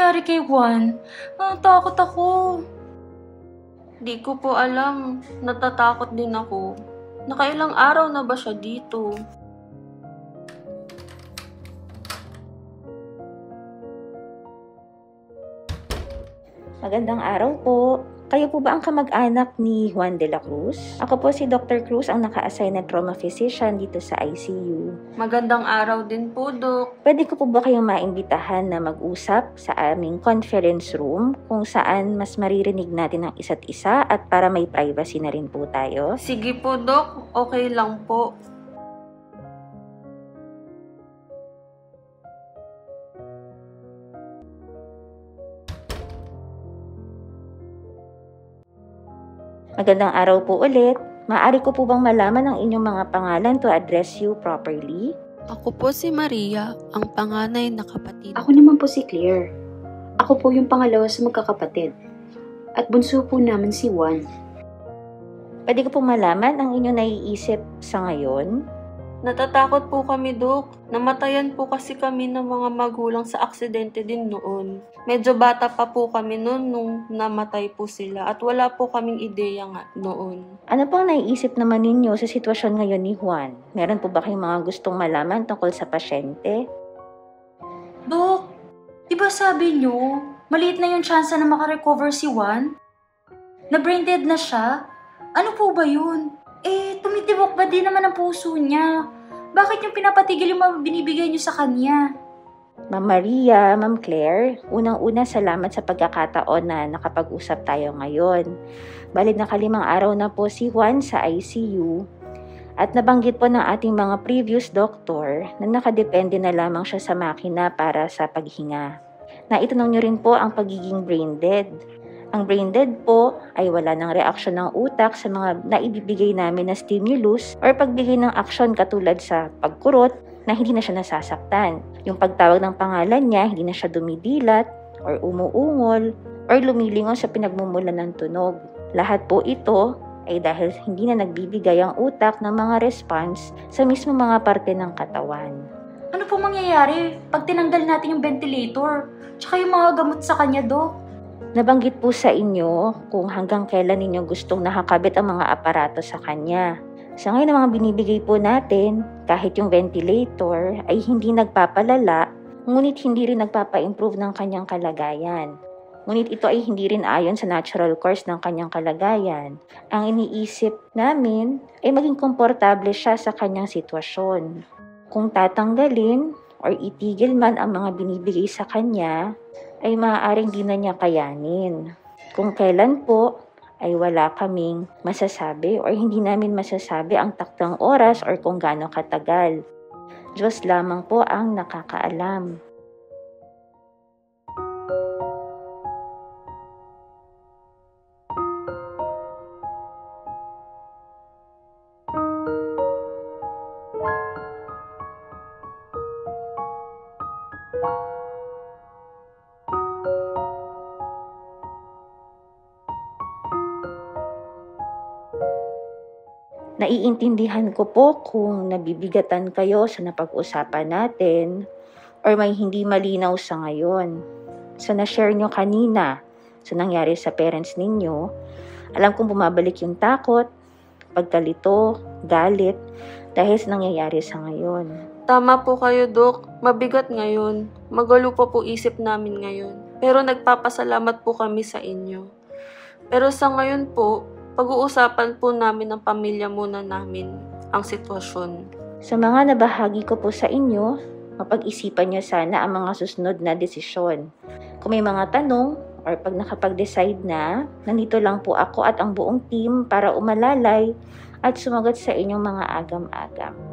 nangyayari kay Juan? Natatakot ako. Di ko po alam. Natatakot din ako. Nakailang araw na ba siya dito? Magandang araw po. Kayo po ba ang kamag-anak ni Juan de la Cruz? Ako po si Dr. Cruz, ang naka-assign na trauma physician dito sa ICU. Magandang araw din po, Dok. Pwede ko po ba kayong maimbitahan na mag-usap sa aming conference room kung saan mas maririnig natin ang isa't isa at para may privacy na rin po tayo? Sige po, Dok. Okay lang po. Magandang araw po ulit. Maaari ko po bang malaman ang inyong mga pangalan to address you properly? Ako po si Maria, ang panganay na kapatid. Ako naman po si Claire. Ako po yung pangalawa sa magkakapatid. At bunso po namin si Juan. Pwede ko po malaman ang inyong naiisip sa ngayon? Natatakot po kami, Dok. Namatayan po kasi kami ng mga magulang sa aksidente din noon. Medyo bata pa po kami noon nung namatay po sila at wala po kaming ideya nga noon. Ano pang naiisip naman ninyo sa sitwasyon ngayon ni Juan? Meron po ba kayong mga gustong malaman tungkol sa pasyente? Dok, di ba sabi niyo, maliit na yung chance na makarecover si Juan? Na brain dead na siya? Ano po ba yun? Tumitibok ba din naman ang puso niya? Bakit yung pinapatigil yung mga binibigay niyo sa kanya? Ma'am Maria, Ma'am Claire, unang-una salamat sa pagkakataon na nakapag-usap tayo ngayon. Bali nakalimang araw na po si Juan sa ICU at nabanggit po ng ating mga previous doctor na nakadepende na lamang siya sa makina para sa paghinga. Naitanong niyo rin po ang pagiging brain dead. Ang brain dead po ay wala ng reaksyon ng utak sa mga naibibigay namin na stimulus or pagbigay ng aksyon katulad sa pagkurot na hindi na siya nasasaktan. Yung pagtawag ng pangalan niya, hindi na siya dumidilat or umuungol or lumilingon sa pinagmumulan ng tunog. Lahat po ito ay dahil hindi na nagbibigay ang utak ng mga response sa mismo mga parte ng katawan. Ano po mangyayari pag tinanggal natin yung ventilator? Tsaka yung mga gamot sa kanya, Dok? Nabanggit po sa inyo kung hanggang kailan ninyo gustong nakakabit ang mga aparato sa kanya. Sa ngayon, ang mga binibigay po natin, kahit yung ventilator, ay hindi nagpapalala, ngunit hindi rin nagpapa-improve ng kanyang kalagayan. Ngunit ito ay hindi rin ayon sa natural course ng kanyang kalagayan. Ang iniisip namin ay maging komportable siya sa kanyang sitwasyon. Kung tatanggalin or itigil man ang mga binibigay sa kanya, ay maaaring di na niya kayanin. Kung kailan po, ay wala kaming masasabi or hindi namin masasabi ang taktang oras or kung gaano katagal. Diyos lamang po ang nakakaalam. Naiintindihan ko po kung nabibigatan kayo sa napag-usapan natin or may hindi malinaw sa ngayon. Sa na-share nyo kanina, sa nangyari sa parents ninyo, alam kong bumabalik yung takot, pagkalito, galit, dahil sa nangyayari sa ngayon. Tama po kayo, Dok. Mabigat ngayon. Magulo pa po isip namin ngayon. Pero nagpapasalamat po kami sa inyo. Pero sa ngayon po, pag-uusapan po namin ng pamilya muna namin ang sitwasyon. Sa mga nabahagi ko po sa inyo, mapag-isipan nyo sana ang mga susunod na desisyon. Kung may mga tanong or pag nakapag-decide na, nandito lang po ako at ang buong team para umalalay at sumagot sa inyong mga agam-agam.